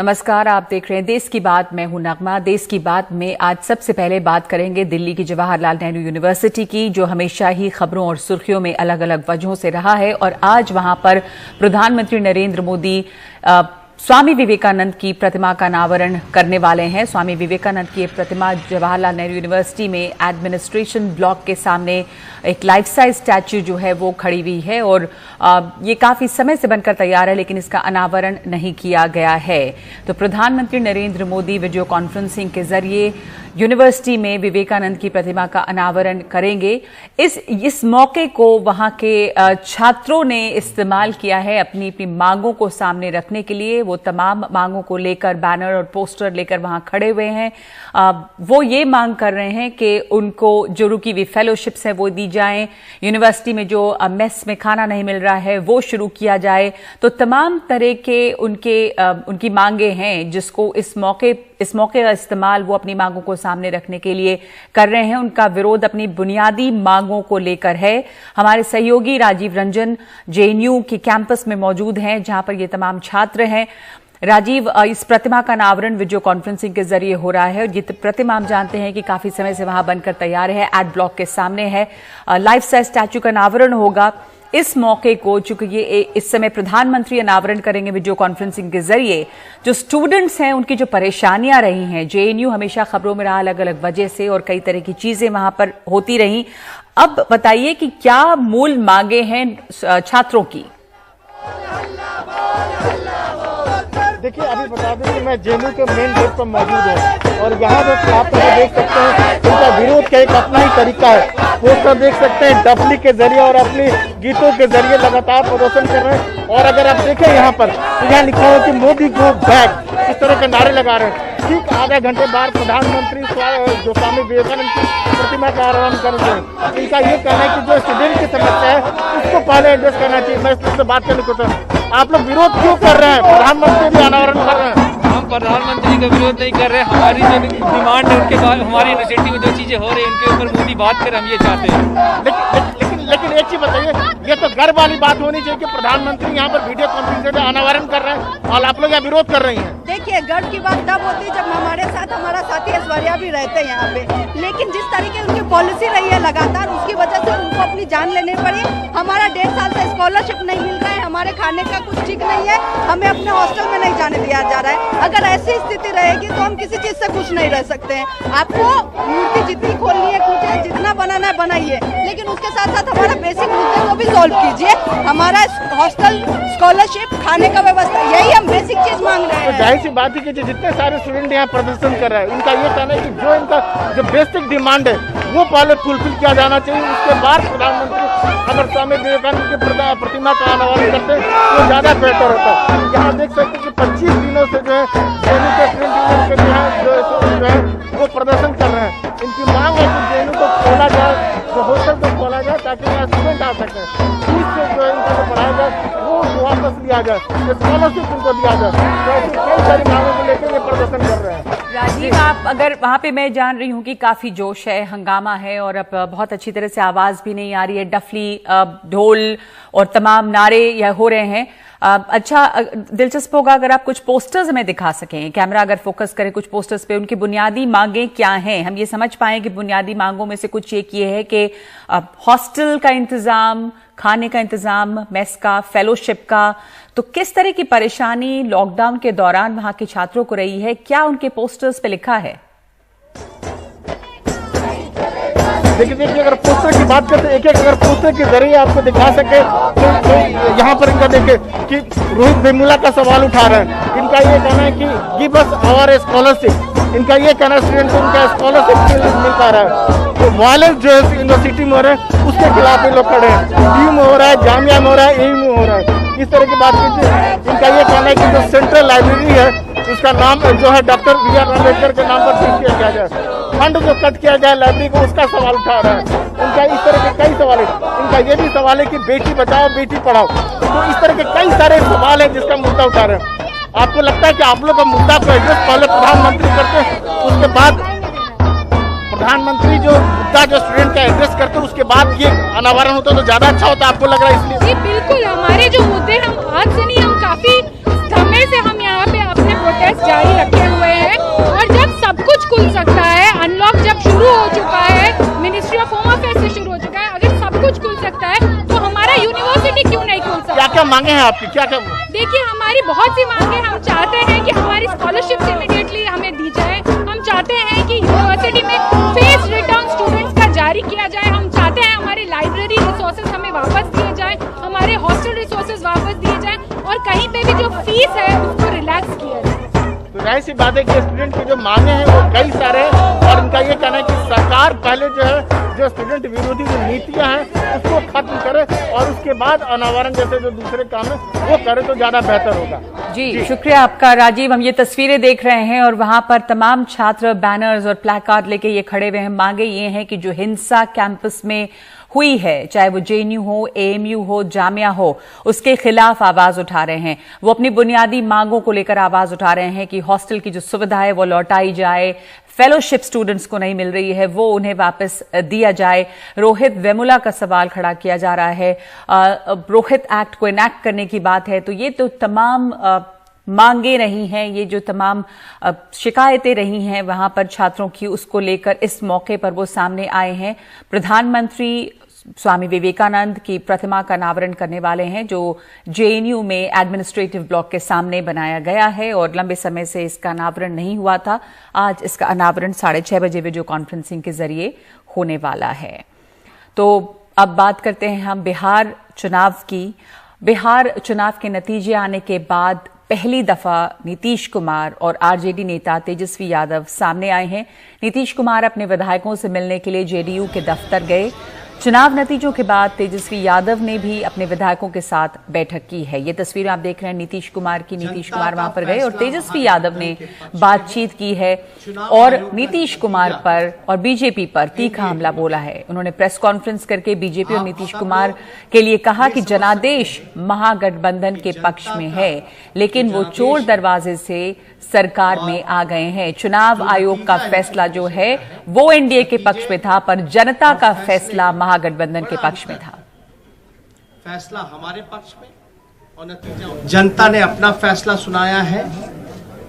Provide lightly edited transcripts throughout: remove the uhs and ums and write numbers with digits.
नमस्कार, आप देख रहे हैं देश की बात। मैं हूं नगमा। देश की बात में आज सबसे पहले बात करेंगे दिल्ली की जवाहरलाल नेहरू यूनिवर्सिटी की, जो हमेशा ही खबरों और सुर्खियों में अलग अलग वजहों से रहा है। और आज वहां पर प्रधानमंत्री नरेंद्र मोदी स्वामी विवेकानंद की प्रतिमा का अनावरण करने वाले हैं। स्वामी विवेकानंद की प्रतिमा जवाहरलाल नेहरू यूनिवर्सिटी में एडमिनिस्ट्रेशन ब्लॉक के सामने एक लाइफ साइज स्टैच्यू जो है वो खड़ी हुई है और ये काफी समय से बनकर तैयार है, लेकिन इसका अनावरण नहीं किया गया है। तो प्रधानमंत्री नरेंद्र मोदी वीडियो कॉन्फ्रेंसिंग के जरिए यूनिवर्सिटी में विवेकानंद की प्रतिमा का अनावरण करेंगे। इस मौके को वहां के छात्रों ने इस्तेमाल किया है अपनी अपनी मांगों को सामने रखने के लिए। वो तमाम मांगों को लेकर बैनर और पोस्टर लेकर वहां खड़े हुए हैं। वो ये मांग कर रहे हैं कि उनको जो रुकी हुई फेलोशिप्स है वो दी जाएं, यूनिवर्सिटी में जो मेस में खाना नहीं मिल रहा है वो शुरू किया जाए। तो तमाम तरह के उनकी मांगे हैं, जिसको इस मौके का इस्तेमाल वो अपनी मांगों को सामने रखने के लिए कर रहे हैं। उनका विरोध अपनी बुनियादी मांगों को लेकर है। हमारे सहयोगी राजीव रंजन जेएनयू के कैंपस में मौजूद हैं, जहां पर ये तमाम छात्र हैं। राजीव, इस प्रतिमा का अनावरण वीडियो कॉन्फ्रेंसिंग के जरिए हो रहा है और ये प्रतिमा हम जानते हैं कि काफी समय से वहां बनकर तैयार है, एड ब्लॉक के सामने है। लाइफ साइज स्टैच्यू का अनावरण होगा। इस मौके को, चूंकि ये इस समय प्रधानमंत्री अनावरण करेंगे वीडियो कॉन्फ्रेंसिंग के जरिए, जो स्टूडेंट्स हैं उनकी जो परेशानियां रही हैं, जेएनयू हमेशा खबरों में रहा अलग अलग वजह से और कई तरह की चीजें वहां पर होती रही। अब बताइए कि क्या मूल मांगे हैं छात्रों की? देखिए, अभी बता दें कि मैं जेएनयू के मेन गेट पर मौजूद हूँ और यहाँ जो छात्र देख सकते हैं, उनका विरोध का एक अपना ही तरीका है। पोस्टर देख सकते हैं, डफली के जरिए और अपनी गीतों के जरिए लगातार प्रदर्शन कर रहे हैं। और अगर आप देखें यहाँ पर, तो यहाँ लिखा हुआ कि मोदी गो बैक, इस तरह के नारे लगा रहे हैं। ठीक आधा घंटे बाद प्रधानमंत्री जो स्वामी विवेकानंद की प्रतिमा का अनावरण करेंगे। इनका ये कहना है कि जो स्टूडेंट की समस्या है उसको पहले एड्रेस करना चाहिए। मैं इससे बात करने को आप लोग विरोध क्यों कर रहे हैं? प्रधानमंत्री भी अनावरण कर रहे हैं। हम प्रधानमंत्री का विरोध नहीं कर रहे हैं। हमारी जो डिमांड है उनके बाद, हमारी यूनिवर्सिटी में जो चीजें हो रही है उनके ऊपर मोदी बात कर, हम ये चाहते हैं। लेकिन एक चीज बताइए, ये तो गर्व वाली बात होनी चाहिए कि प्रधानमंत्री यहाँ पर वीडियो कॉन्फ्रेंसिंग में अनावरण कर रहे हैं और आप लोग यहाँ विरोध कर रही हैं। देखिए, गर्व की बात तब होती है जब हमारे साथ हमारा साथी ऐश्वर्या भी रहते हैं यहाँ पे, लेकिन जिस तरीके उनकी पॉलिसी रही है लगातार, उसकी वजह से उनको अपनी जान लेनी पड़ी। हमारा 1.5 साल से स्कॉलरशिप नहीं मिल रहा है, हमारे खाने का कुछ ठीक नहीं है, हमें अपने हॉस्टल में नहीं जाने दिया जा रहा है। अगर ऐसी स्थिति रहेगी तो हम किसी चीज से खुश नहीं रह सकते हैं। आपको मूर्ति जितनी खोलनी है खोलिए, जितना बनाना है बनाइए, लेकिन उसके साथ साथ हमारा बेसिक मुद्दे को भी सॉल्व कीजिए। हमारा हॉस्टल, स्कॉलरशिप, खाने का व्यवस्था, यही हम बेसिक चीज मांग रहे हैं। जाहिर सी बात है कि जितने सारे स्टूडेंट यहाँ प्रदर्शन कर रहे हैं, उनका ये कहना है कि जो इनका जो बेसिक डिमांड है वो पहले फुलफिल किया जाना चाहिए। उसके बाद प्रधानमंत्री अगर स्वामी विवेकानंद की प्रतिमा का अनावरण करते हैं तो ज्यादा बेहतर होता है। यहाँ देख सकते हैं कि 25 दिनों से जो है जेएनयू के स्टूडेंट जो है वो प्रदर्शन कर रहे हैं। इनकी मांग है कि जेएनयू को खोला जाए, जो हॉस्टल को खोला जाए, ताकि यहाँ स्टूडेंट आ सकें। फीस से जो है इनको पढ़ाया जाए वो वापस लिया जाए, स्कॉलरशिप उनको दिया जाए। तो ऐसी कई सारी मांगों को लेकर ये प्रदर्शन कर रहे हैं। राजीव, आप अगर वहां पे, मैं जान रही हूं कि काफी जोश है, हंगामा है और अब बहुत अच्छी तरह से आवाज भी नहीं आ रही है, डफली, ढोल और तमाम नारे यह हो रहे हैं। अच्छा, दिलचस्प होगा अगर आप कुछ पोस्टर्स हमें दिखा सकें, कैमरा अगर फोकस करे कुछ पोस्टर्स पे, उनकी बुनियादी मांगे क्या हैं, हम ये समझ पाए कि बुनियादी मांगों में से कुछ एक ये है कि हॉस्टल का इंतजाम, खाने का इंतजाम, मेस का, फेलोशिप का। तो किस तरह की परेशानी लॉकडाउन के दौरान वहां के छात्रों को रही है, क्या उनके पोस्टर्स पे लिखा है? देखिए, अगर पोस्टर की बात करते हैं, एक अगर पोस्टर के जरिए आपको दिखा सके तो यहाँ पर इनका देखे कि रोहित वेमुला का सवाल उठा रहे हैं। इनका ये कहना है कि गिव अस आवर स्कॉलरशिप। इनका ये कहना है स्टूडेंट को उनका स्कॉलरशिप मिल पा रहा है। तो वायलेंस जो है यूनिवर्सिटी में हो रहा है उसके खिलाफ ये लोग खड़े हैं। डी में हो रहा है, जामिया में हो रहा है, एयू में हो रहा है। इस तरह की बात कीजिए। इनका ये कहना है कि जो सेंट्रल लाइब्रेरी है उसका नाम जो है डॉक्टर बी.आर. अम्बेडकर के नाम पर ठीक किया जाए। फंड जो कट किया जाए लाइब्रेरी को, उसका सवाल उठा रहा है। उनका इस तरह के कई सवाल है। इनका ये भी सवाल है कि बेटी बचाओ बेटी पढ़ाओ। तो इस तरह के कई सारे सवाल है जिसका मुद्दा उठा रहे हैं। आपको लगता है कि आप लोग का मुद्दा को एड्रेस पहले प्रधानमंत्री करते हैं, उसके बाद प्रधानमंत्री जो मुद्दा जो स्टूडेंट का एड्रेस करते हैं उसके बाद ये अनावरण होता तो ज्यादा अच्छा होता, आपको लग रहा है इसलिए? जी बिल्कुल, हमारे जो मुद्दे हम आज से नहीं, हम काफी समय से हम यहाँ पे अपने प्रोटेस्ट सकता है, तो हमारा यूनिवर्सिटी क्यों नहीं खोल सकता? क्या क्या मांगे हैं आपकी, क्या क्या? देखिए, हमारी बहुत सी मांगे। हम चाहते हैं कि हमारी स्कॉलरशिप इमीडिएटली हमें दी जाए। हम चाहते हैं कि यूनिवर्सिटी में फेस रिटर्न स्टूडेंट्स का जारी किया जाए। हम चाहते हैं हमारी लाइब्रेरी रिसोर्सेज हमें वापस दिए जाए, हमारे हॉस्टल रिसोर्सेज वापस दिए जाए, और कहीं पे भी जो फीस है उसको रिलैक्स किया जाए। तो जाहिर सी बात है कि स्टूडेंट की जो मांगे हैं वो कई सारे हैं, और इनका ये कहना है कि सरकार पहले जो है जो स्टूडेंट विरोधी जो नीतियां हैं उसको खत्म करे, और उसके बाद अनावरण जैसे जो दूसरे काम है वो करे तो ज्यादा बेहतर होगा। जी, शुक्रिया आपका राजीव। हम ये तस्वीरें देख रहे हैं और वहां पर तमाम छात्र बैनर्स और प्लेकार्ड लेके ये खड़े हुए हैं। मांगे ये हैं कि जो हिंसा कैंपस में हुई है, चाहे वो जेएनयू हो, एएमयू हो, जामिया हो, उसके खिलाफ आवाज उठा रहे हैं। वो अपनी बुनियादी मांगों को लेकर आवाज उठा रहे हैं कि हॉस्टल की जो सुविधा है वो लौटाई जाए, फेलोशिप स्टूडेंट्स को नहीं मिल रही है वो उन्हें वापस दिया जाए। रोहित वेमुला का सवाल खड़ा किया जा रहा है। रोहित एक्ट को इनैक्ट करने की बात है। तो ये तो तमाम मांगे रही हैं, ये जो तमाम शिकायतें रही हैं वहां पर छात्रों की, उसको लेकर इस मौके पर वो सामने आए हैं। प्रधानमंत्री स्वामी विवेकानंद की प्रतिमा का अनावरण करने वाले हैं, जो जेएनयू में एडमिनिस्ट्रेटिव ब्लॉक के सामने बनाया गया है और लंबे समय से इसका अनावरण नहीं हुआ था। आज इसका अनावरण 6:30 बजे वीडियो कॉन्फ्रेंसिंग के जरिए होने वाला है। तो अब बात करते हैं हम बिहार चुनाव की। बिहार चुनाव के नतीजे आने के बाद पहली दफा नीतीश कुमार और आरजेडी नेता तेजस्वी यादव सामने आए हैं। नीतीश कुमार अपने विधायकों से मिलने के लिए जेडीयू के दफ्तर गए। चुनाव नतीजों के बाद तेजस्वी यादव ने भी अपने विधायकों के साथ बैठक की है। ये तस्वीर आप देख रहे हैं नीतीश कुमार की। नीतीश कुमार वहां पर गए और तेजस्वी यादव ने बातचीत की है और नीतीश कुमार पर और बीजेपी पर तीखा हमला बोला है। उन्होंने प्रेस कॉन्फ्रेंस करके बीजेपी और नीतीश कुमार के लिए कहा कि जनादेश महागठबंधन के पक्ष में है, लेकिन वो चोर दरवाजे से सरकार में आ गए हैं। चुनाव आयोग का फैसला जो है वो एनडीए के पक्ष में था, पर जनता का फैसला महागठबंधन के पक्ष में था। फैसला हमारे पक्ष में और नतीजा जनता ने अपना फैसला सुनाया है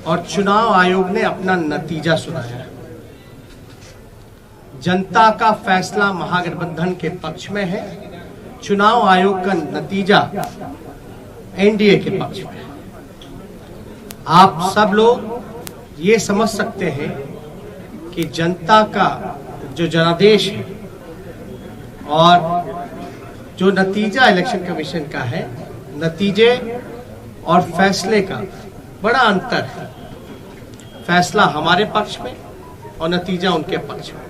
और चुनाव आयोग ने अपना नतीजा सुनाया है। जनता का फैसला महागठबंधन के पक्ष में है, चुनाव आयोग का नतीजा एनडीए के पक्ष में है। आप सब लोग ये समझ सकते हैं कि जनता का जो जनादेश है और जो नतीजा इलेक्शन कमीशन का है, नतीजे और फैसले का बड़ा अंतर है। फैसला हमारे पक्ष में और नतीजा उनके पक्ष में।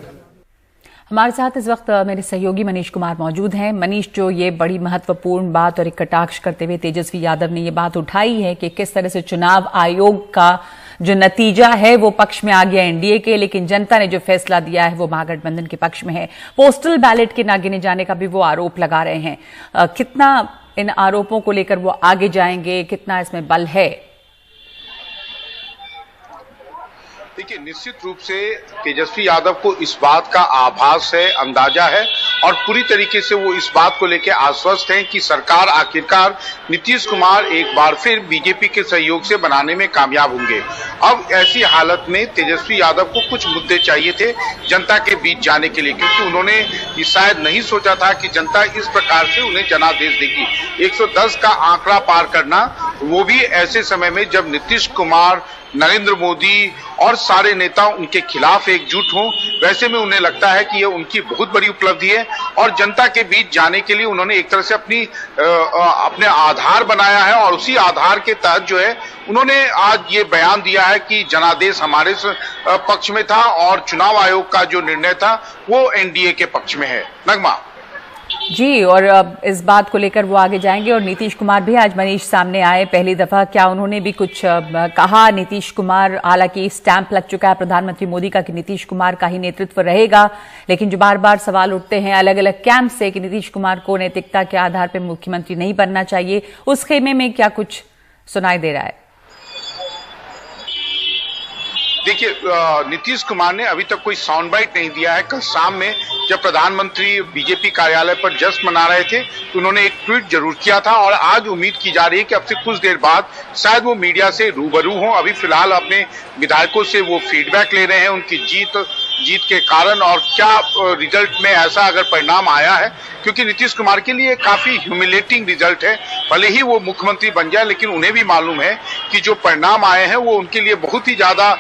हमारे साथ इस वक्त मेरे सहयोगी मनीष कुमार मौजूद हैं। मनीष, जो ये बड़ी महत्वपूर्ण बात और एक कटाक्ष करते हुए तेजस्वी यादव ने ये बात उठाई है कि किस तरह से चुनाव आयोग का जो नतीजा है वो पक्ष में आ गया एनडीए के, लेकिन जनता ने जो फैसला दिया है वो महागठबंधन के पक्ष में है। पोस्टल बैलेट के ना गिने जाने का भी वो आरोप लगा रहे हैं। कितना इन आरोपों को लेकर वो आगे जाएंगे, कितना इसमें बल है? देखिए, निश्चित रूप से तेजस्वी यादव को इस बात का आभास है, अंदाजा है और पूरी तरीके से वो इस बात को लेकर आश्वस्त हैं कि सरकार आखिरकार नीतीश कुमार एक बार फिर बीजेपी के सहयोग से बनाने में कामयाब होंगे। अब ऐसी हालत में तेजस्वी यादव को कुछ मुद्दे चाहिए थे जनता के बीच जाने के लिए, क्योंकि उन्होंने ये शायद नहीं सोचा था कि जनता इस प्रकार से उन्हें जनादेश देगी। 110 का आंकड़ा पार करना, वो भी ऐसे समय में जब नीतीश कुमार, नरेंद्र मोदी और सारे नेता उनके खिलाफ एकजुट हों, वैसे में उन्हें लगता है कि ये उनकी बहुत बड़ी उपलब्धि है और जनता के बीच जाने के लिए उन्होंने एक तरह से अपने आधार बनाया है और उसी आधार के तहत जो है उन्होंने आज ये बयान दिया है कि जनादेश हमारे पक्ष में था और चुनाव आयोग का जो निर्णय था वो एनडीए के पक्ष में है। नगमा जी, और इस बात को लेकर वो आगे जाएंगे। और नीतीश कुमार भी आज मनीष सामने आए पहली दफा, क्या उन्होंने भी कुछ कहा? नीतीश कुमार, हालांकि स्टैंप लग चुका है प्रधानमंत्री मोदी का कि नीतीश कुमार का ही नेतृत्व रहेगा, लेकिन जो बार बार सवाल उठते हैं अलग अलग कैंप से कि नीतीश कुमार को नैतिकता के आधार पर मुख्यमंत्री नहीं बनना चाहिए, उस खेमे में क्या कुछ सुनाई दे रहा है? देखिए, नीतीश कुमार ने अभी तक कोई साउंड बाइट नहीं दिया है। कल शाम में जब प्रधानमंत्री बीजेपी कार्यालय पर जश्न मना रहे थे तो उन्होंने एक ट्वीट जरूर किया था और आज उम्मीद की जा रही है कि अब से कुछ देर बाद शायद वो मीडिया से रूबरू हों। अभी फिलहाल अपने विधायकों से वो फीडबैक ले रहे हैं, उनकी जीत जीत के कारण और क्या रिजल्ट में ऐसा अगर परिणाम आया है, क्योंकि नीतीश कुमार के लिए काफी ह्यूमिलेटिंग रिजल्ट है। भले ही वो मुख्यमंत्री बन जाए, लेकिन उन्हें भी मालूम है कि जो परिणाम आए हैं वो उनके लिए बहुत ही ज्यादा,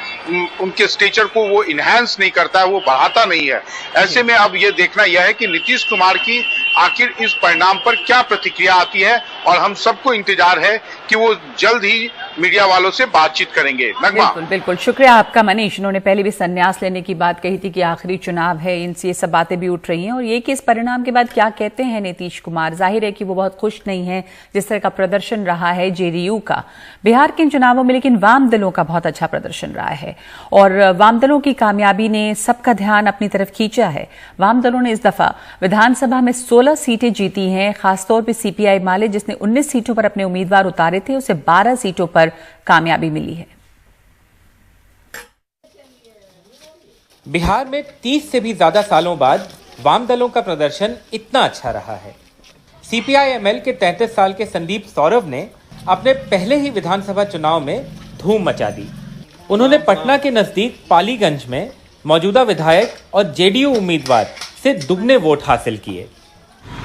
उनके स्टेचर को वो इनहेंस नहीं करता है, वो बढ़ाता नहीं है। ऐसे में अब ये देखना यह है कि नीतीश कुमार की आखिर इस परिणाम पर क्या प्रतिक्रिया आती है, और हम सबको इंतजार है कि वो जल्द ही मीडिया वालों से बातचीत करेंगे। नगमा। बिल्कुल बिल्कुल, शुक्रिया आपका मनीष। उन्होंने पहले भी संन्यास लेने की बात कही थी कि आखिरी चुनाव है, इनसे ये सब बातें भी उठ रही हैं, और ये कि इस परिणाम के बाद क्या कहते हैं नीतीश कुमार। जाहिर है कि वो बहुत खुश नहीं है जिस तरह का प्रदर्शन रहा है जेडीयू का बिहार के इन चुनावों में, लेकिन वाम दलों का बहुत अच्छा प्रदर्शन रहा है और वाम दलों की कामयाबी ने सबका ध्यान अपनी तरफ खींचा है। वाम दलों ने इस दफा विधानसभा में 16 सीटें जीती हैं। खासतौर पर सीपीआई माले, जिसने 19 सीटों पर अपने उम्मीदवार उतारे थे, उसे 12 सीटों पर कामयाबी मिली है। बिहार में 30 से भी ज्यादा सालों बाद वाम दलों का प्रदर्शन इतना अच्छा रहा है। सीपीआई-एमएल के 33 साल के संदीप सौरभ ने अपने पहले ही विधानसभा चुनाव में धूम मचा दी। उन्होंने पटना के नजदीक पालीगंज में मौजूदा विधायक और जेडीयू उम्मीदवार से दुगने वोट हासिल किए।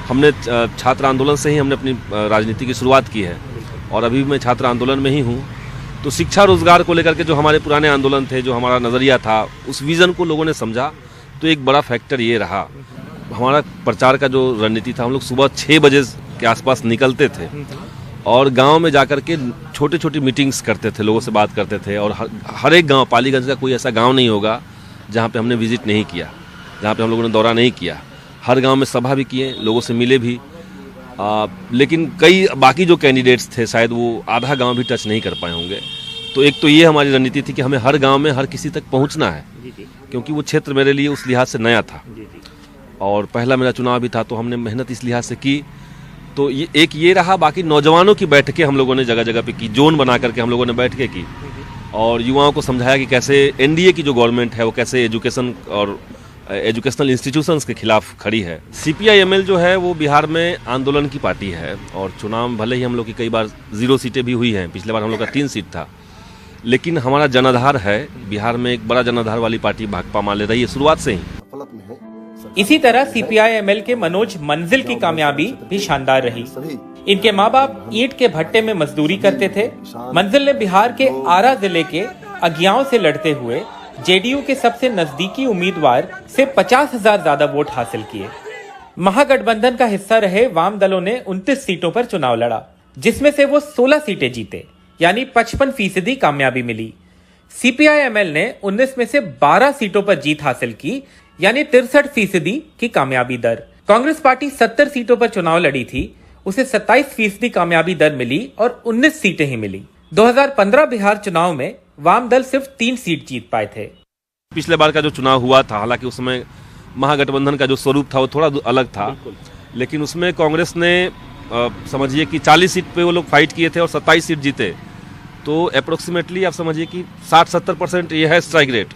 हमने छात्र आंदोलन से ही हमने अपनी राजनीति की शुरुआत की है और अभी मैं छात्र आंदोलन में ही हूँ। तो शिक्षा रोजगार को लेकर के जो हमारे पुराने आंदोलन थे, जो हमारा नज़रिया था, उस विज़न को लोगों ने समझा। तो एक बड़ा फैक्टर ये रहा, हमारा प्रचार का जो रणनीति था, हम लोग सुबह 6 बजे के आसपास निकलते थे और गांव में जाकर के छोटी छोटी मीटिंग्स करते थे, लोगों से बात करते थे। और हर एक गांव, पालीगंज का कोई ऐसा गांव नहीं होगा जहां पे हमने विजिट नहीं किया, जहां पे हम लोगों ने दौरा नहीं किया। हर गांव में सभा भी किए, लोगों से मिले भी। लेकिन कई बाकी जो कैंडिडेट्स थे, शायद वो आधा गांव भी टच नहीं कर पाए होंगे। तो एक तो ये हमारी रणनीति थी कि हमें हर गांव में हर किसी तक पहुंचना है, क्योंकि वो क्षेत्र मेरे लिए उस लिहाज से नया था और पहला मेरा चुनाव भी था। तो हमने मेहनत इस लिहाज से की। तो ये रहा। बाकी नौजवानों की बैठकें हम लोगों ने जगह जगह पे की, जोन बना करके हम लोगों ने बैठकें की और युवाओं को समझाया कि कैसे एनडीए की जो गवर्नमेंट है वो कैसे एजुकेशन और एजुकेशनल इंस्टीट्यूशंस के खिलाफ खड़ी है। सीपीआई-एमएल जो है वो बिहार में आंदोलन की पार्टी है और चुनाव भले ही हम लोग की कई बार 0 सीटें भी हुई हैं, पिछले बार हम लोग का 3 सीट था, लेकिन हमारा जनाधार है बिहार में, एक बड़ा जनाधार वाली पार्टी भाकपा माले रही है शुरुआत से ही। इसी तरह सीपीआई-एमएल के मनोज मंजिल की कामयाबी भी शानदार रही। इनके माँ बाप ईंट के भट्टे में मजदूरी करते थे। मंजिल ने बिहार के आरा जिले के अगियाओं से लड़ते हुए जेडीयू के सबसे नजदीकी उम्मीदवार से 50,000 ज्यादा वोट हासिल किए। महागठबंधन का हिस्सा रहे वाम दलों ने 29 सीटों पर चुनाव लड़ा, जिसमें से वो 16 सीटें जीते, यानी 55% कामयाबी मिली। सीपीआई-एमएल ने 19 में से 12 सीटों पर जीत हासिल की, यानी 63% की कामयाबी दर। कांग्रेस पार्टी 70 सीटों पर चुनाव लड़ी थी, उसे 27% कामयाबी दर मिली और 19 सीटें ही मिली। 2015 बिहार चुनाव में वाम दल सिर्फ 3 सीट जीत पाए थे। पिछले बार का जो चुनाव हुआ था, हालांकि उसमें महागठबंधन का जो स्वरूप था वो थोड़ा अलग था, लेकिन उसमें कांग्रेस ने समझिए कि 40 सीट पे वो लोग फाइट किए थे और 27 सीट जीते। तो अप्रोक्सीमेटली आप समझिए कि 60-70% ये है स्ट्राइक रेट,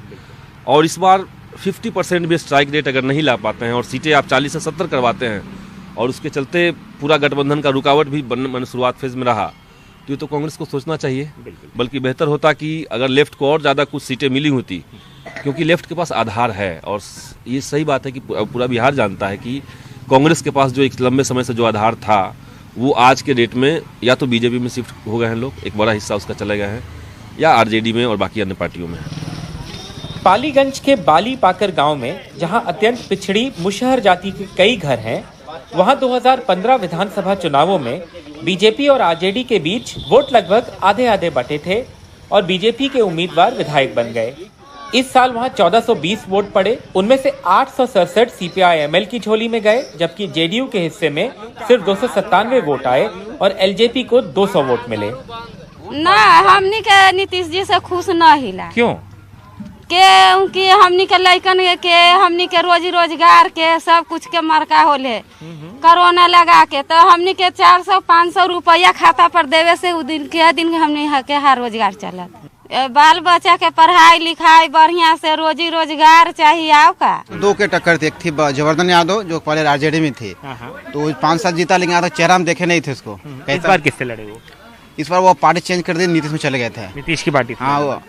और इस बार 50% भी स्ट्राइक रेट अगर नहीं ला पाते हैं और सीटें आप 40 से 70 करवाते हैं, और उसके चलते पूरा गठबंधन का रुकावट भी शुरुआत फेज में रहा, तो कांग्रेस को सोचना चाहिए। बल्कि बेहतर होता कि अगर लेफ्ट को और ज़्यादा कुछ सीटें मिली होती, क्योंकि लेफ्ट के पास आधार है। और ये सही बात है कि पूरा बिहार जानता है कि कांग्रेस के पास जो एक लंबे समय से जो आधार था, वो आज के डेट में या तो बीजेपी में शिफ्ट हो गए हैं लोग, एक बड़ा हिस्सा उसका चले गए हैं, या आरजेडी में और बाकी अन्य पार्टियों में। पालीगंज के बाली पाकर गांव में, जहां अत्यंत पिछड़ी मुशहर जाति के कई घर हैं, वहां 2015 विधानसभा चुनावों में बीजेपी और आरजेडी के बीच वोट लगभग आधे आधे बटे थे और बीजेपी के उम्मीदवार विधायक बन गए। इस साल वहां 1420 वोट पड़े, उनमें से 867 सीपीआई-एमएल की झोली में गए, जबकि जेडीयू के हिस्से में सिर्फ 297 वोट आए और एलजेपी को 200 वोट मिले। ना, हमनी के नीतीश जी से खुश न हिला। क्यों? के उनकी हमनी के लइकन के हमनी के रोजी रोजगार के सब कुछ के मरका होले कोरोना लगा के, तो हमनी के 400-500 रुपया खाता पर देवे से उ दिन के हमनी के हर रोजगार चलत। बाल बच्चा के पढ़ाई लिखाई बढ़िया से, रोजी रोजगार चाहिए। आओ का 2 के टक्कर थी। एक थी जयवर्धन यादव जो पहले आरजेडी में थे, तो 5-7 जीता, लेकिन यहाँ तक चेहरा हम देखे नहीं थे उसको। इस बार किससे लड़े वो? इस बार वो पार्टी चेंज कर दी, नीतीश में चले गए थे। नीतीश की पार्टी? हाँ, वो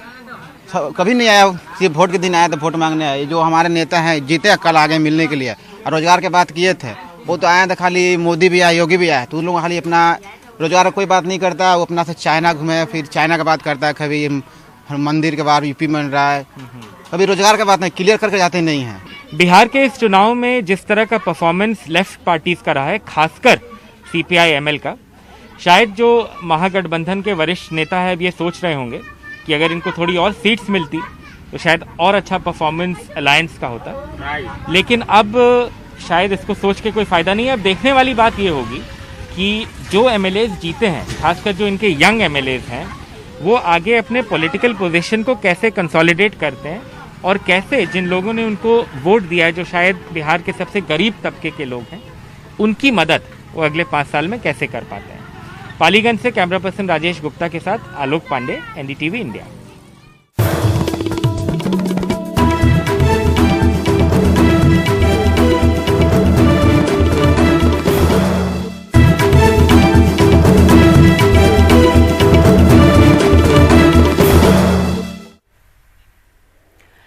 कभी नहीं आया, सिर्फ वोट के दिन आया तो वोट मांगने आया। जो हमारे नेता हैं जीते कल आगे मिलने के लिए, और रोजगार की बात किए थे, वो तो आए थे खाली मोदी भी आया, योगी भी आया, तो उन लोग खाली अपना रोजगार कोई बात नहीं करता। वो अपना से चाइना घूमे, फिर चाइना का बात करता है, कभी मंदिर के बाहर यूपी बन रहा है, कभी रोजगार का बात नहीं क्लियर करके जाते नहीं है। बिहार के इस चुनाव में जिस तरह का परफॉर्मेंस लेफ्ट पार्टीज का रहा है, खासकर सीपीआई एमएल का, शायद जो महागठबंधन के वरिष्ठ नेता है अब ये सोच रहे होंगे कि अगर इनको थोड़ी और सीट्स मिलती तो शायद और अच्छा परफॉर्मेंस अलायंस का होता। लेकिन अब शायद इसको सोच के कोई फायदा नहीं है। अब देखने वाली बात ये होगी कि जो एमएलएज जीते हैं, खासकर जो इनके यंग एमएलएज हैं, वो आगे अपने पॉलिटिकल पोजीशन को कैसे कंसोलिडेट करते हैं और कैसे जिन लोगों ने उनको वोट दिया है, जो शायद बिहार के सबसे गरीब तबके के लोग हैं, उनकी मदद वो अगले 5 साल में कैसे कर पाते हैं। पालीगंज से कैमरा पर्सन राजेश गुप्ता के साथ आलोक पांडे, एनडीटीवी इंडिया।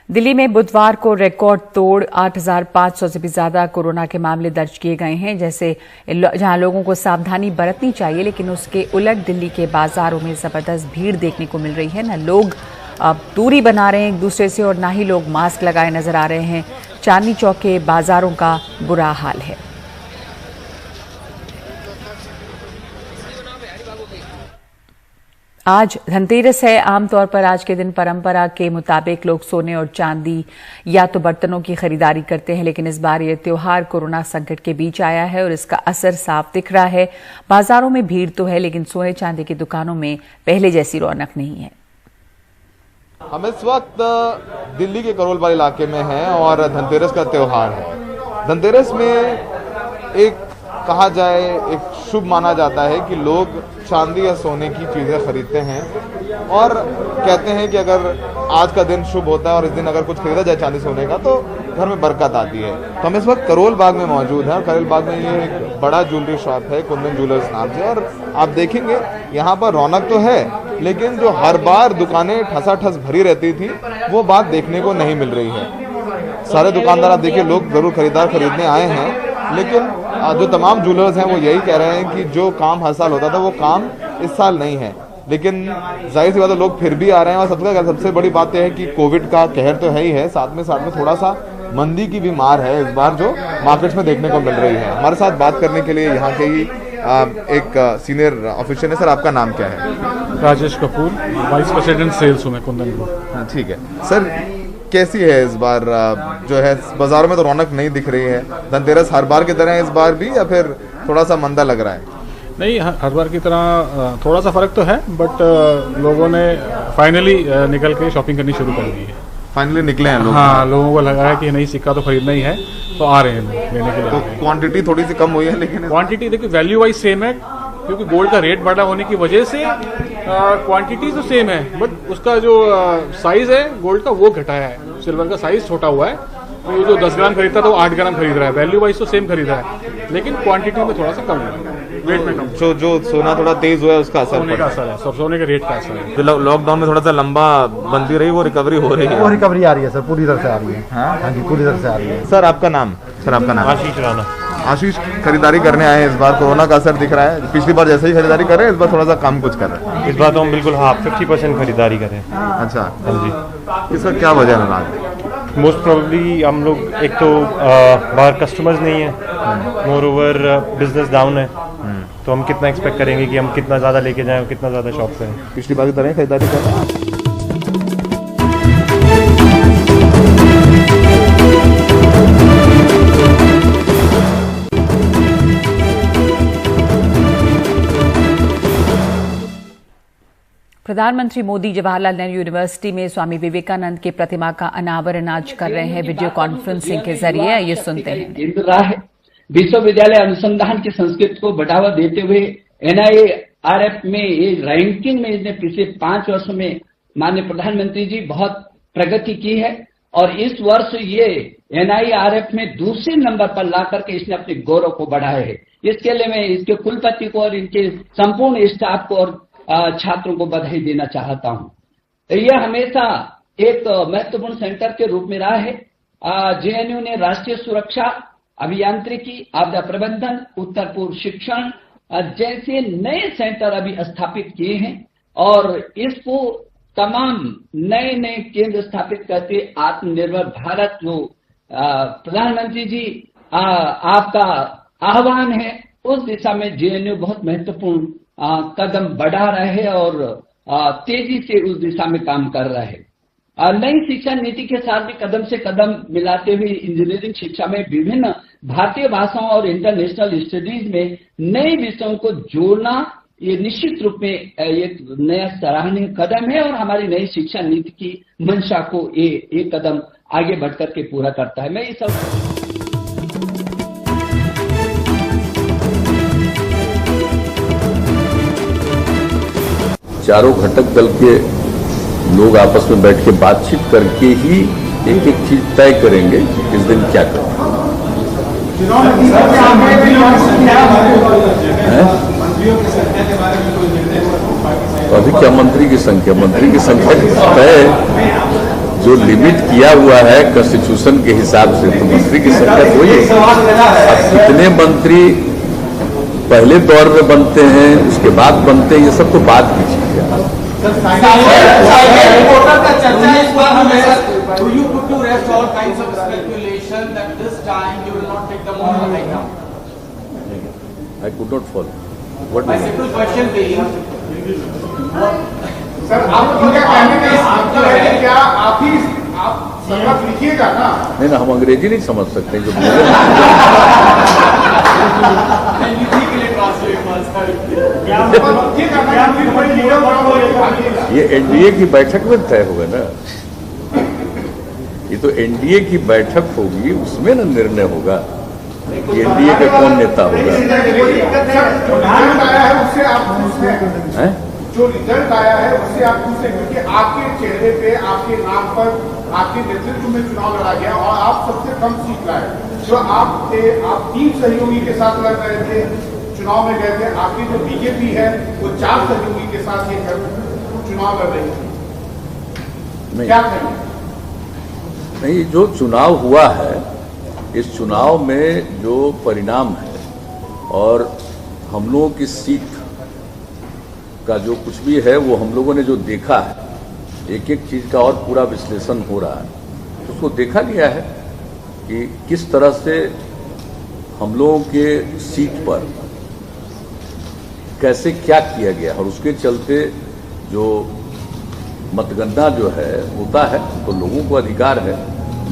दिल्ली में बुधवार को रिकॉर्ड तोड़ 8,500 से भी ज्यादा कोरोना के मामले दर्ज किए गए हैं, जहां लोगों को सावधानी बरतनी चाहिए, लेकिन उसके उलट दिल्ली के बाजारों में जबरदस्त भीड़ देखने को मिल रही है। न लोग अब दूरी बना रहे हैं एक दूसरे से और ना ही लोग मास्क लगाए नजर आ रहे हैं। चांदनी चौक के बाजारों का बुरा हाल है। आज धनतेरस है। आमतौर पर आज के दिन परंपरा के मुताबिक लोग सोने और चांदी या तो बर्तनों की खरीदारी करते हैं, लेकिन इस बार यह त्योहार कोरोना संकट के बीच आया है और इसका असर साफ दिख रहा है। बाजारों में भीड़ तो है, लेकिन सोने चांदी की दुकानों में पहले जैसी रौनक नहीं है। हम इस वक्त दिल्ली के करोलबाग इलाके में हैं और धनतेरस का त्योहार है। धनतेरस में एक कहा जाए एक शुभ माना जाता है कि लोग चांदी या सोने की चीजें खरीदते हैं और कहते हैं कि अगर आज का दिन शुभ होता है और इस दिन अगर कुछ खरीदा जाए चांदी सोने का तो घर में बरकत आती है। तो हम इस वक्त करोल बाग में मौजूद हैं और करोल बाग में ये एक बड़ा ज्वेलरी शॉप है कुंदन ज्वेलर्स नाम से, और आप देखेंगे यहाँ पर रौनक तो है, लेकिन जो हर बार दुकानें ठसाठस भरी रहती थी वो बात देखने को नहीं मिल रही है। सारे दुकानदार आप देखिए, लोग जरूर खरीदने आए हैं, लेकिन जो तमाम ज्वेलर्स हैं वो यही कह रहे हैं कि जो काम हर साल होता था वो काम इस साल नहीं है। लेकिन जाहिर सी बात है लोग फिर भी आ रहे हैं और सबसे बड़ी बात यह है कि कोविड का कहर तो है ही है, साथ में थोड़ा सा मंदी की भी मार है इस बार जो मार्केट्स में देखने को मिल रही है। हमारे साथ बात करने के लिए यहाँ के ही एक सीनियर ऑफिसर है। सर, आपका नाम क्या है? Rajesh Kapoor, vice president sales हूँ मैं कुंदन को। ठीक है सर, कैसी है इस बार जो है बाजारों में तो रौनक नहीं दिख रही है? धनतेरस हर बार की तरह है इस बार भी या फिर थोड़ा सा मंदा लग रहा है? नहीं, हर बार की तरह थोड़ा सा फर्क तो है, बट लोगों ने फाइनली निकल के शॉपिंग करनी शुरू कर दी है। फाइनली निकले हैं लोग? हाँ, लोगों को लगा है कि नहीं, सिक्का तो खरीदना ही है, तो आ रहे हैं लेने के लिए। तो क्वांटिटी थोड़ी सी कम हुई है, लेकिन क्वांटिटी देखिए वैल्यू वाइज सेम है, क्योंकि गोल्ड का रेट बढ़ा होने की वजह से क्वांटिटी तो सेम है, बट उसका जो साइज है गोल्ड का वो घटाया है। सिल्वर का साइज छोटा हुआ है, तो जो 10 ग्राम खरीदता था वो 8 ग्राम खरीद रहा है। वैल्यू वाइज तो सेम खरीद रहा है, लेकिन क्वांटिटी में थोड़ा सा कम है, रेट में कम। जो सोना थोड़ा तेज हुआ है उसका असर, सोने का असर है, सोने के रेट का असर है। जो लॉकडाउन में थोड़ा सा लंबा बंदी रही वो रिकवरी हो रही है? वो रिकवरी आ रही है सर, पूरी तरह से आ रही है। हाँ जी, पूरी तरह से आ रही है। सर, आपका नाम? सर, आपका नाम? आशीष राणा। आशीष, खरीदारी करने आए हैं इस बार, कोरोना का असर दिख रहा है? पिछली बार जैसे ही खरीदारी कर रहे हैं, इस बार थोड़ा सा कम कुछ कर रहे हैं? इस बार तो हम बिल्कुल 50% खरीदारी करें। अच्छा, हाँ जी। इसका क्या वजह है? मोस्ट प्रोबेबली हम लोग एक तो बाहर कस्टमर्स नहीं है, मोर ओवर बिजनेस डाउन है, तो हम कितना एक्सपेक्ट करेंगे कि हम कितना ज़्यादा लेके जाएं और कितना ज़्यादा शॉप करें। पिछली बार की तरह खरीदारी कर रहे हैं? प्रधानमंत्री मोदी जवाहरलाल नेहरू यूनिवर्सिटी में स्वामी विवेकानंद की प्रतिमा का अनावरण आज कर रहे हैं वीडियो कॉन्फ्रेंसिंग के जरिए। ये सुनते हैं। विश्वविद्यालय अनुसंधान की संस्कृति को बढ़ावा देते हुए NIRF में ये रैंकिंग में इसने पिछले 5 वर्षों में माननीय प्रधानमंत्री जी बहुत प्रगति की है और इस वर्ष ये NIRF में दूसरे नंबर पर ला करके इसने अपने गौरव को बढ़ाया है। इसके लिए मैं इसके कुलपति को और इनके संपूर्ण स्टाफ को और छात्रों को बधाई देना चाहता हूं। यह हमेशा एक महत्वपूर्ण सेंटर के रूप में रहा है। जेएनयू ने राष्ट्रीय सुरक्षा, अभियांत्रिकी, आपदा प्रबंधन, उत्तर पूर्व शिक्षण जैसे नए सेंटर अभी स्थापित किए हैं और इसको तमाम नए नए केंद्र स्थापित करके आत्मनिर्भर भारत जो प्रधानमंत्री जी आपका आह्वान है उस दिशा में जेएनयू बहुत महत्वपूर्ण कदम बढ़ा रहा है और तेजी से उस दिशा में काम कर रहा है। नई शिक्षा नीति के साथ भी कदम से कदम मिलाते हुए इंजीनियरिंग शिक्षा में विभिन्न भारतीय भाषाओं और इंटरनेशनल स्टडीज में नए विषयों को जोड़ना ये निश्चित रूप में एक नया सराहनीय कदम है और हमारी नई शिक्षा नीति की मंशा को ये कदम आगे बढ़कर के पूरा करता है। मैं इस चारों घटक दल के लोग आपस में बैठ के बातचीत करके ही एक एक चीज तय करेंगे कि इस दिन क्या करें। तो अभी क्या मंत्री की संख्या तय जो लिमिट किया हुआ है कॉन्स्टिट्यूशन के हिसाब से, तो मंत्री की संख्या तो ही अब कितने मंत्री पहले दौर में बनते हैं उसके बाद बनते हैं, ये सब तो बात की चीज है। I could not follow. What? My simple question being, sir आप क्या आप ही संकल्प लिखिएगा ना? नहीं ना, हम अंग्रेजी नहीं समझ सकते जो ये एनडीए की बैठक में तय होगा ना, ये तो एनडीए की बैठक होगी उसमें ना निर्णय होगा कि एनडीए के कौन नेता होगा। जो रिजल्ट आया है उससे आप पूछते क्योंकि आपके चेहरे पे आपके नाम पर आपके नेतृत्व में चुनाव लड़ा गया और आप सबसे कम सीट लाए। जो आप थे, आप 3 सहयोगी के साथ लड़ रहे थे, चुनाव में गए थे। आपकी जो बीजेपी है वो 4 सहयोगी के साथ ये चुनाव लड़ रही है, क्या कहेंगे? नहीं, जो चुनाव हुआ है इस चुनाव में जो परिणाम है और हम लोगों की सीट का जो कुछ भी है वो हम लोगों ने जो देखा है, एक एक चीज का और पूरा विश्लेषण हो रहा है, तो उसको देखा गया है कि किस तरह से हम लोगों के सीट पर कैसे क्या किया गया और उसके चलते जो मतगणना जो है होता है तो लोगों को अधिकार है,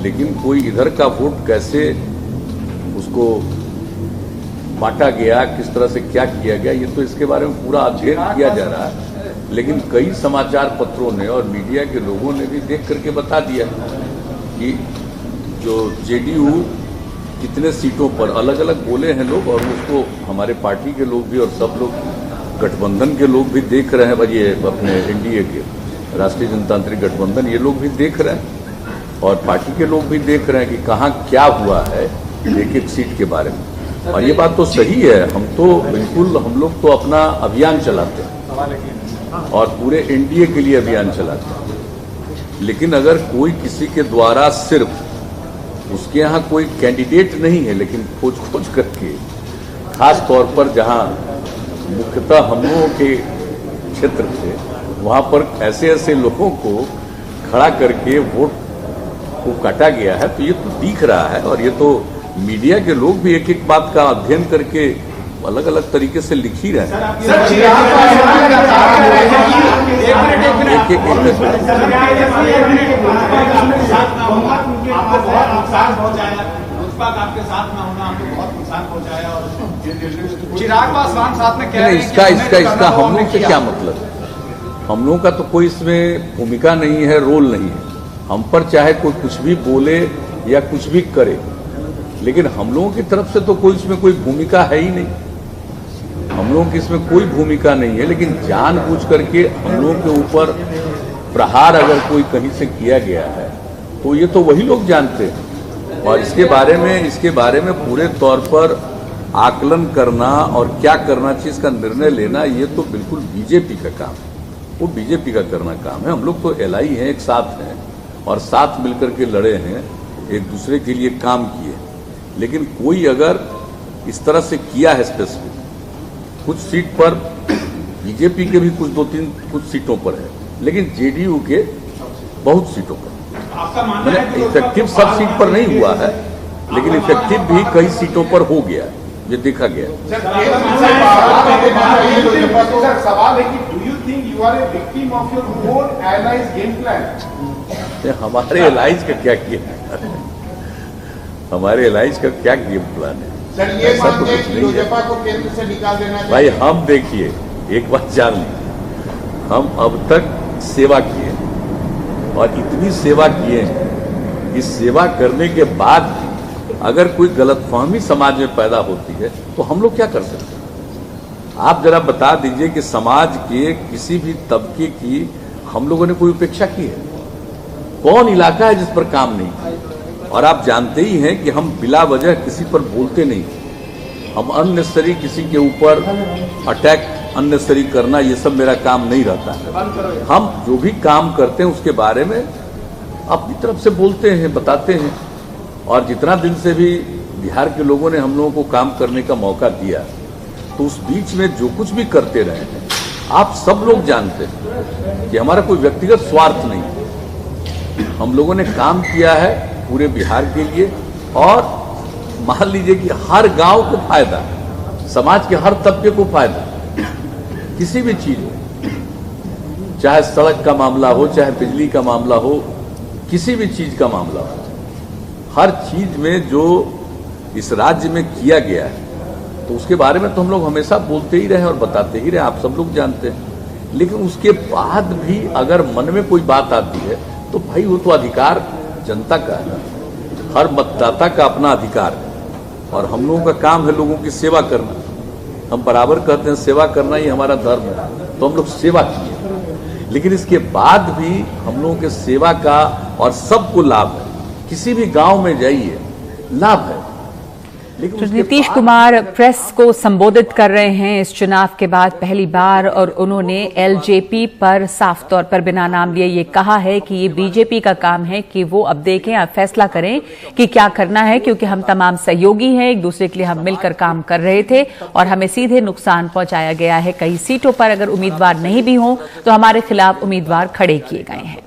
लेकिन कोई इधर का वोट कैसे उसको बांटा गया, किस तरह से क्या किया गया, ये तो इसके बारे में पूरा अध्ययन किया जा रहा है। लेकिन कई समाचार पत्रों ने और मीडिया के लोगों ने भी देख करके बता दिया कि जो जेडीयू कितने सीटों पर अलग अलग बोले हैं लोग, और उसको हमारे पार्टी के लोग भी और सब लोग गठबंधन के लोग भी देख रहे हैं, ये अपने एनडीए के राष्ट्रीय जनतांत्रिक गठबंधन ये लोग भी देख रहे हैं और पार्टी के लोग भी देख रहे हैं कि कहाँ क्या हुआ है एक एक सीट के बारे में। और ये बात तो सही है, हम तो बिल्कुल हम लोग तो अपना अभियान चलाते हैं और पूरे एनडीए के लिए अभियान चलाते हैं, लेकिन अगर कोई किसी के द्वारा सिर्फ उसके यहाँ कोई कैंडिडेट नहीं है लेकिन खोज करके खास तौर पर जहाँ मुख्यतः हम लोगों के क्षेत्र थे वहाँ पर ऐसे लोगों को खड़ा करके वोट को काटा गया है, तो ये तो दिख रहा है और ये तो मीडिया के लोग भी एक एक बात का अध्ययन करके अलग अलग तरीके से लिख ही रहे हैं। चिराग पासवान साथ में कह रहे हैं इसका हम लोग से क्या मतलब है? हम लोगों का तो कोई इसमें भूमिका नहीं है, रोल नहीं है। हम पर चाहे कोई कुछ भी बोले या कुछ भी करे, लेकिन हम लोगों की तरफ से तो कोई इसमें कोई भूमिका है ही नहीं। हम लोगों की इसमें कोई भूमिका नहीं है, लेकिन जानबूझ करके हम लोगों के ऊपर प्रहार अगर कोई कहीं से किया गया है तो ये तो वही लोग जानते हैं और इसके बारे में पूरे तौर पर आकलन करना और क्या करना चाहिए इसका निर्णय लेना, ये तो बिल्कुल बीजेपी का काम है, वो बीजेपी का करना काम है। हम लोग तो एलआई हैं, एक साथ हैं और साथ मिलकर के लड़े हैं, एक दूसरे के लिए काम किए। लेकिन कोई अगर इस तरह से किया है स्पेसिफिक, कुछ सीट पर बीजेपी के भी कुछ सीटों पर है, लेकिन जेडीयू के बहुत सीटों पर, मैंने इफेक्टिव सब सीट पर नहीं हुआ है, लेकिन इफेक्टिव भी कई सीटों पर हो गया, ये देखा गया। सवाल है कि do you think you are a victim of your own allies game plan? हमारे एलाइज का क्या किया, हमारे एलाइज का क्या गेम प्लान है? सर ये बात है कि लोजपा को केंद्र से निकाल देना चाहिए। भाई हम देखिए, एक बात जान लीजिए, हम अब तक सेवा किए और इतनी सेवा किए हैं, इस सेवा करने के बाद अगर कोई गलतफहमी समाज में पैदा होती है तो हम लोग क्या कर सकते हैं? आप जरा बता दीजिए कि समाज के किसी भी तबके की हम लोगों ने कोई उपेक्षा की है? कौन इलाका है जिस पर काम नहीं किया? और आप जानते ही हैं कि हम बिला वजह किसी पर बोलते नहीं, हम अननेसेसरी किसी के ऊपर अटैक अननेसेसरी करना, ये सब मेरा काम नहीं रहता है। हम जो भी काम करते हैं उसके बारे में अपनी तरफ से बोलते हैं, बताते हैं। और जितना दिन से भी बिहार के लोगों ने हम लोगों को काम करने का मौका दिया, तो उस बीच में जो कुछ भी करते रहे हैं, आप सब लोग जानते हैं कि हमारा कोई व्यक्तिगत स्वार्थ नहीं, हम लोगों ने काम किया है पूरे बिहार के लिए। और मान लीजिए कि हर गांव को फायदा, समाज के हर तबके को फायदा, किसी भी चीज हो, चाहे सड़क का मामला हो, चाहे बिजली का मामला हो, किसी भी चीज का मामला हो, हर चीज में जो इस राज्य में किया गया है, तो उसके बारे में तो हम लोग हमेशा बोलते ही रहे और बताते ही रहे, आप सब लोग जानते हैं। लेकिन उसके बाद भी अगर मन में कोई बात आती है तो भाई वो तो अधिकार जनता का है, हर मतदाता का अपना अधिकार है, और हम लोगों का काम है लोगों की सेवा करना। हम बराबर कहते हैं सेवा करना ही हमारा धर्म है, तो हम लोग सेवा किए। लेकिन इसके बाद भी हम लोगों के सेवा का और सबको लाभ है, किसी भी गांव में जाइए लाभ है। तो नीतीश कुमार प्रेस को संबोधित कर रहे हैं इस चुनाव के बाद पहली बार, और उन्होंने एलजेपी पर साफ तौर पर बिना नाम लिए ये कहा है कि ये बीजेपी का काम है कि वो अब देखें, अब फैसला करें कि क्या करना है, क्योंकि हम तमाम सहयोगी हैं, एक दूसरे के लिए हम मिलकर काम कर रहे थे और हमें सीधे नुकसान पहुंचाया गया है। कई सीटों पर अगर उम्मीदवार नहीं भी हों तो हमारे खिलाफ उम्मीदवार खड़े किए गए हैं।